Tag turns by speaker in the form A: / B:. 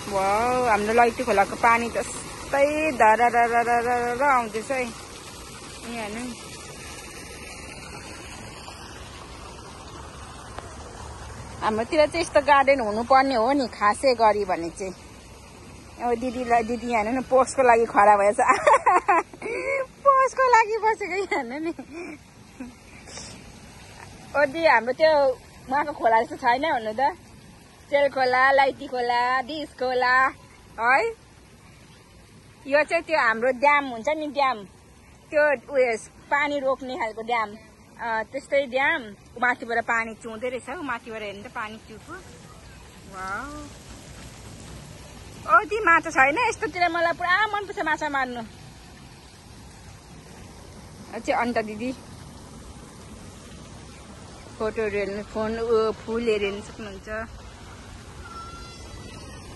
A: Wow हाम्रो लैती खोलाको पानी जस्तै धरररररर आउँदैछ है। यहाँ हेर्नु हाम्रोतिर चाहिँ यस्तो गार्डन हुनुपर्ने हो नि खासै गरी भने चाहिँ। अब दिदीलाई दिदी हेर्नु न पोस्टको लागि खडा भएछ। पोस्टको लागि बसेको हेर्नु नि। ओदी हाम्रो त्यो उहाँको खोला जस्तो छैन भन्नु त। तेल खोला, लैती खोला, डिस खोला है। यो चाहिँ त्यो हाम्रो ड्याम हुन्छ नि, ड्याम त्यो उयस पानी रोक्ने खालको ड्याम। त्यस्तै ड्याम माथिबाट पानी चुहुँदै रहेछ हौ। माथिबाट हेर्नु त पानी चुहुको। वाउ ओदी माछा छैन यस्तोतिर। मलाई पुरा मनपर्छ माछा मार्नु। चाहिँ अन्त दिदी फोटोहरू हेर्नु, फुलहरू हेर्नु सक्नुहुन्छ।